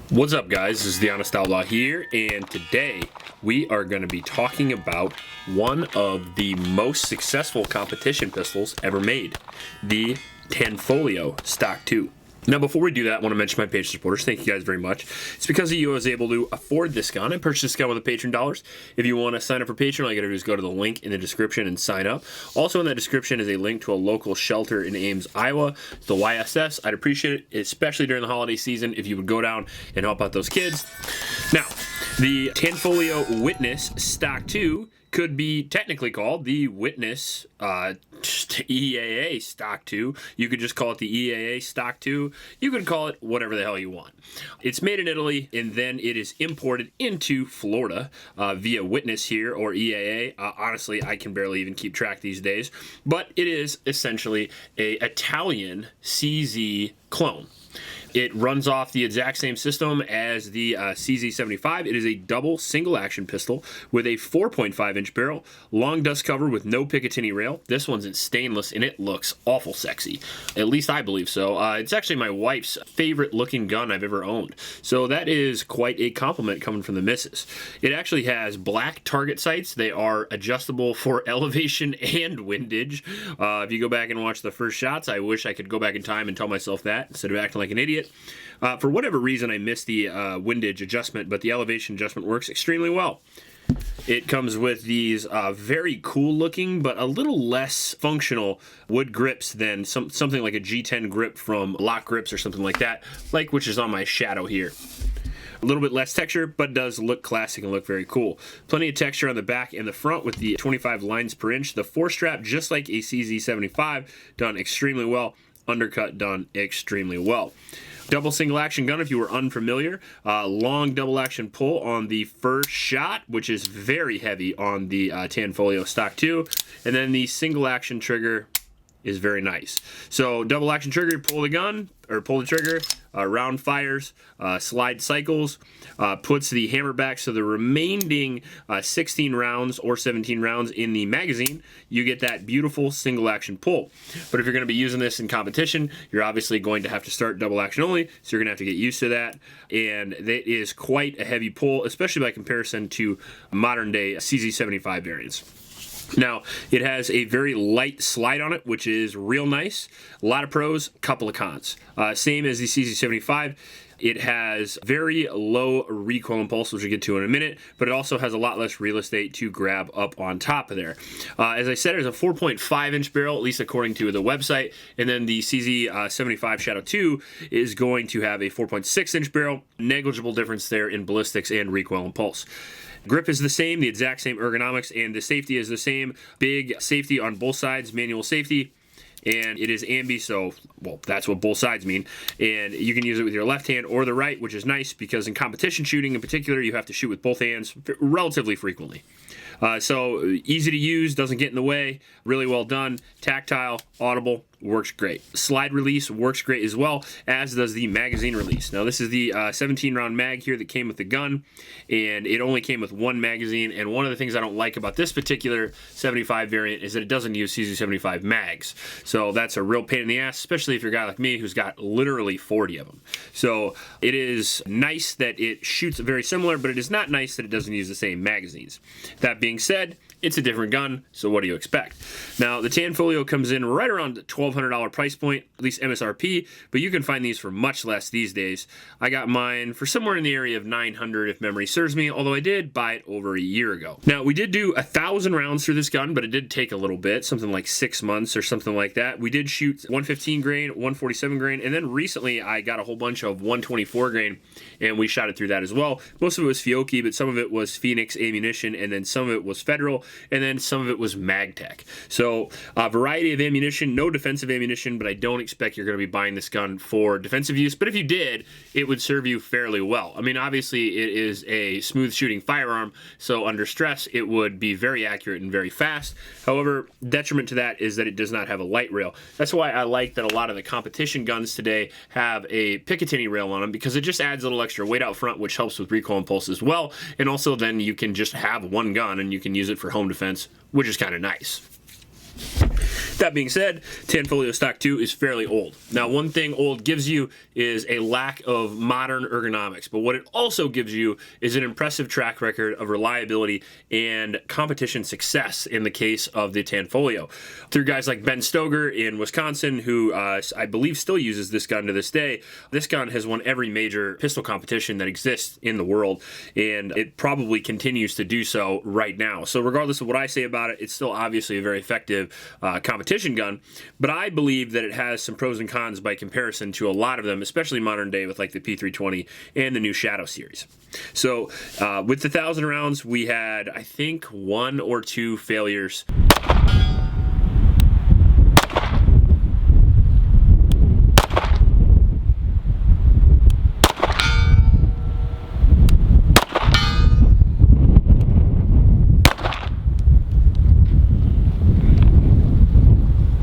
What's up, guys? This is the Honest Outlaw here, and today we are going to be talking about one of the most successful competition pistols ever made, the Tanfoglio Stock 2. Now, before we do that, I want to mention my Patreon supporters. Thank you guys very much. It's because of you I was able to afford this gun. I purchased this gun with the Patreon dollars. If you want to sign up for Patreon, all you got to do is go to the link in the description and sign up. Also in that description is a link to a local shelter in Ames, Iowa, the YSS. I'd appreciate it, especially during the holiday season, if you would go down and help out those kids. Now, the Tanfoglio Witness Stock 2 could be technically called the Witness EAA Stock 2. You could just call it the EAA Stock 2. You could call it whatever the hell you want. It's made in Italy, and then it is imported into Florida via Witness here, or EAA. Honestly, I can barely even keep track these days. But it is essentially a Italian CZ clone. It runs off the exact same system as the CZ75. It is a double single action pistol with a 4.5-inch barrel, long dust cover with no Picatinny rail. This one's in stainless and it looks awful sexy. At least I believe so. It's actually my wife's favorite looking gun I've ever owned. So that is quite a compliment coming from the missus. It actually has black target sights. They are adjustable for elevation and windage. If you go back and watch the first shots, I wish I could go back in time and tell myself that instead of acting like an idiot. For whatever reason, I missed the windage adjustment, but the elevation adjustment works extremely well. It comes with these very cool looking, but a little less functional wood grips than something like a G10 grip from Lock Grips or something like that, which is on my Shadow here. A little bit less texture, but does look classic and look very cool. Plenty of texture on the back and the front with the 25 lines per inch. The forestrap, just like a CZ75, done extremely well. Undercut done extremely well. Double single action gun, if you were unfamiliar. Long double action pull on the first shot, which is very heavy on the Tanfoglio Stock 2. And then the single action trigger is very nice. So double action trigger, pull the gun, or pull the trigger, round fires, slide cycles, puts the hammer back, so the remaining 16 rounds or 17 rounds in the magazine, you get that beautiful single action pull. But if you're going to be using this in competition, you're obviously going to have to start double action only, so you're going to have to get used to that. And that is quite a heavy pull, especially by comparison to modern day CZ75 variants. Now, it has a very light slide on it, which is real nice. A lot of pros, couple of cons. Same as the CZ75. It has very low recoil impulse, which we'll get to in a minute, but it also has a lot less real estate to grab up on top of there. As I said, it's a 4.5-inch barrel, at least according to the website, and then the CZ75 Shadow 2 is going to have a 4.6-inch barrel. Negligible difference there in ballistics and recoil impulse. Grip is the same, the exact same ergonomics, and the safety is the same. Big safety on both sides, manual safety. And it is ambi, so, well, that's what both sides mean. And you can use it with your left hand or the right, which is nice because in competition shooting in particular, you have to shoot with both hands relatively frequently. So easy to use, doesn't get in the way, really well done. Tactile, audible, works great. Slide release works great as well, as does the magazine release. Now this is the 17-round mag here that came with the gun, and it only came with one magazine. And one of the things I don't like about this particular 75 variant is that it doesn't use CZ75 mags. So that's a real pain in the ass, especially if you're a guy like me who's got literally 40 of them. So it is nice that it shoots very similar, but it is not nice that it doesn't use the same magazines. That being said, it's a different gun, so what do you expect? Now, the Tanfoglio comes in right around the $1,200 price point, at least MSRP, but you can find these for much less these days. I got mine for somewhere in the area of $900 if memory serves me, although I did buy it over a year ago. Now, we did do 1,000 rounds through this gun, but it did take a little bit, something like 6 months or something like that. We did shoot 115 grain, 147 grain, and then recently I got a whole bunch of 124 grain, and we shot it through that as well. Most of it was Fiocchi, but some of it was Phoenix ammunition, and then some of it was Federal, and then some of it was Magtech. So a variety of ammunition, no defensive ammunition, but I don't expect you're going to be buying this gun for defensive use. But if you did, it would serve you fairly well. I mean, obviously it is a smooth shooting firearm, so under stress it would be very accurate and very fast. However, detriment to that is that it does not have a light rail. That's why I like that a lot of the competition guns today have a Picatinny rail on them, because it just adds a little extra weight out front, which helps with recoil impulse as well. And also then you can just have one gun and you can use it for home defense, which is kind of nice. That being said, Tanfoglio Stock 2 is fairly old. Now, one thing old gives you is a lack of modern ergonomics, but what it also gives you is an impressive track record of reliability and competition success in the case of the Tanfoglio. Through guys like Ben Stoeger in Wisconsin, who I believe still uses this gun to this day, this gun has won every major pistol competition that exists in the world, and it probably continues to do so right now. So regardless of what I say about it, it's still obviously a very effective competition gun, but I believe that it has some pros and cons by comparison to a lot of them, especially modern day with like the P320 and the new Shadow series. So with the 1,000 rounds, we had, I think, 1 or 2 failures.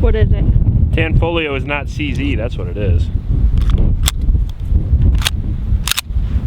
What is it? Tanfoglio is not CZ, that's what it is.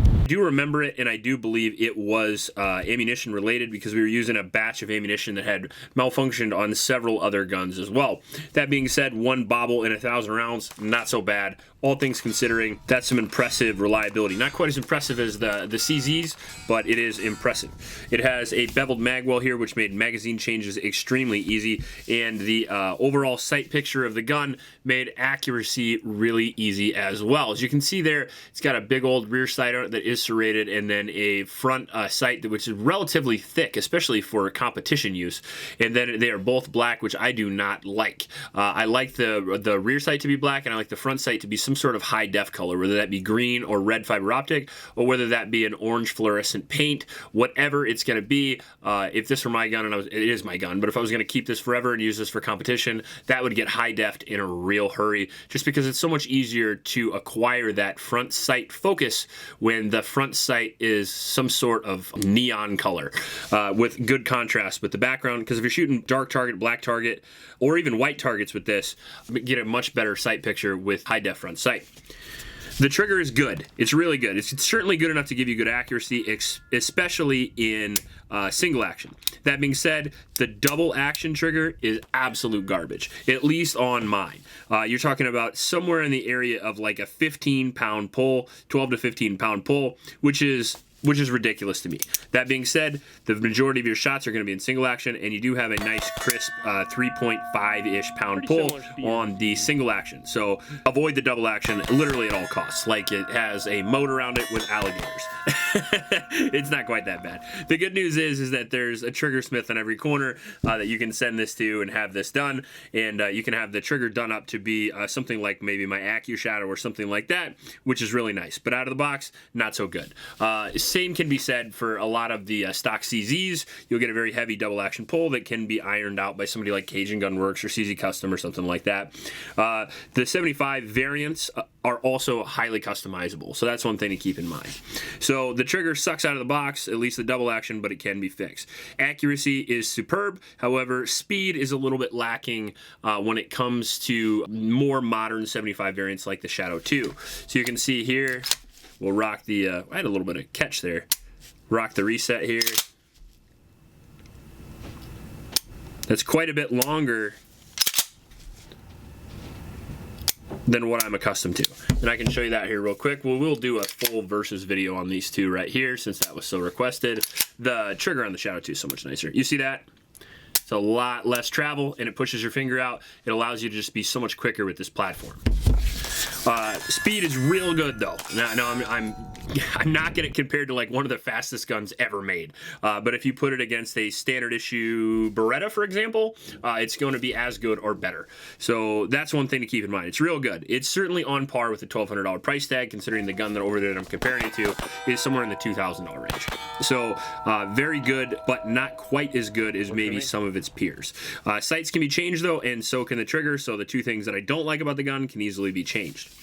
I do remember it, and I do believe it was ammunition related because we were using a batch of ammunition that had malfunctioned on several other guns as well. That being said, 1 bobble in 1,000 rounds, not so bad. All things considering, that's some impressive reliability. Not quite as impressive as the CZs, but it is impressive. It has a beveled magwell here, which made magazine changes extremely easy, and the overall sight picture of the gun made accuracy really easy as well. As you can see there, it's got a big old rear sight on it that is serrated, and then a front sight which is relatively thick, especially for competition use. And then they are both black, which I do not like. I like the rear sight to be black, and I like the front sight to be some sort of high def color, whether that be green or red fiber optic, or whether that be an orange fluorescent paint, whatever it's going to be. If this were my gun, and it is my gun, but if I was going to keep this forever and use this for competition, that would get high def in a real hurry, just because it's so much easier to acquire that front sight focus when the front sight is some sort of neon color with good contrast with the background, because if you're shooting dark target, black target, or even white targets with this, you get a much better sight picture with high def front sight. The trigger is good. It's really good. It's certainly good enough to give you good accuracy, especially in single action. That being said, the double action trigger is absolute garbage, at least on mine. You're talking about somewhere in the area of like a 15-pound pull, 12 to 15-pound pull, which is ridiculous to me. That being said, the majority of your shots are going to be in single action, and you do have a nice crisp 3.5-ish pound pull on the single action. So avoid the double action literally at all costs, like it has a moat around it with alligators. It's not quite that bad. The good news is that there's a trigger smith on every corner that you can send this to and have this done, and you can have the trigger done up to be something like maybe my AccuShadow or something like that, which is really nice. But out of the box, not so good. Same can be said for a lot of the stock CZs. You'll get a very heavy double action pull that can be ironed out by somebody like Cajun Gun Works or CZ Custom or something like that. The 75 variants are also highly customizable, so that's one thing to keep in mind. So the trigger sucks out of the box, at least the double action, but it can be fixed. Accuracy is superb. However, speed is a little bit lacking when it comes to more modern 75 variants like the Shadow 2. So you can see here, we'll rock the, I had a little bit of catch there. Rock the reset here. That's quite a bit longer than what I'm accustomed to. And I can show you that here real quick. Well, we'll do a full versus video on these two right here since that was so requested. The trigger on the Shadow 2 is so much nicer. You see that? It's a lot less travel, and it pushes your finger out. It allows you to just be so much quicker with this platform. Speed is real good though. Now I'm not getting it compared to like one of the fastest guns ever made. But if you put it against a standard issue Beretta, for example, it's going to be as good or better. So that's one thing to keep in mind. It's real good. It's certainly on par with the $1,200 price tag, considering the gun that over there that I'm comparing it to is somewhere in the $2,000 range. So very good, but not quite as good as maybe some of its peers. Sights can be changed though, and so can the trigger. So the two things that I don't like about the gun can easily be changed.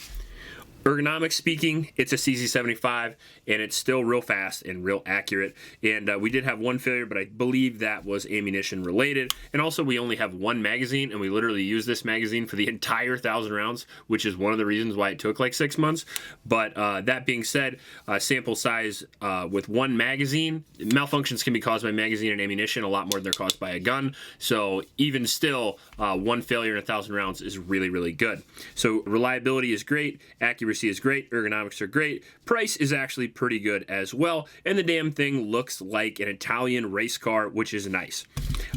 Ergonomics speaking, it's a CZ75, and it's still real fast and real accurate. And we did have one failure, but I believe that was ammunition related. And also, we only have one magazine, and we literally use this magazine for the entire 1,000 rounds, which is one of the reasons why it took like 6 months. But that being said, sample size with one magazine, malfunctions can be caused by magazine and ammunition a lot more than they're caused by a gun. So even still, one failure in 1,000 rounds is really, really good. So reliability is great, accuracy is great, ergonomics are great, price is actually pretty good as well, and the damn thing looks like an Italian race car, which is nice.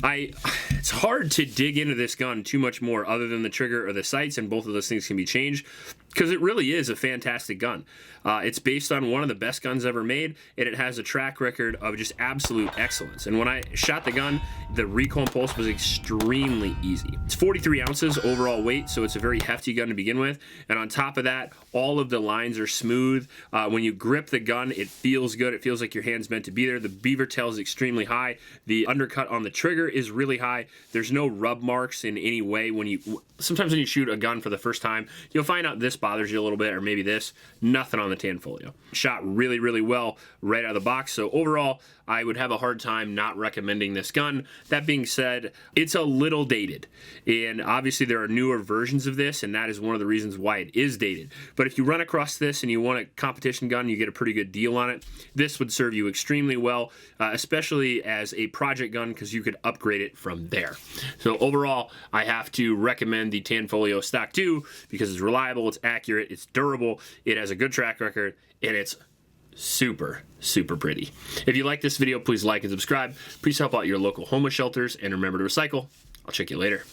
It's hard to dig into this gun too much more other than the trigger or the sights, and both of those things can be changed, because it really is a fantastic gun. It's based on one of the best guns ever made, and it has a track record of just absolute excellence. And when I shot the gun, the recoil and pulse was extremely easy. It's 43 ounces overall weight, so it's a very hefty gun to begin with. And on top of that, all of the lines are smooth. When you grip the gun, it feels good. It feels like your hand's meant to be there. The beaver tail is extremely high. The undercut on the trigger is really high. There's no rub marks in any way. Sometimes when you shoot a gun for the first time, you'll find out this bothers you a little bit, or maybe this. Nothing on the Tanfoglio. Shot really, really well right out of the box. So overall, I would have a hard time not recommending this gun. That being said, it's a little dated. And obviously there are newer versions of this, and that is one of the reasons why it is dated. But if you run across this and you want a competition gun, you get a pretty good deal on it. This would serve you extremely well, especially as a project gun, because you could upgrade it from there. So overall, I have to recommend the Tanfoglio Stock 2 because it's reliable, it's accurate, it's durable, it has a good track record, and it's super, super pretty. If you like this video, please like and subscribe. Please help out your local homeless shelters, and remember to recycle. I'll check you later.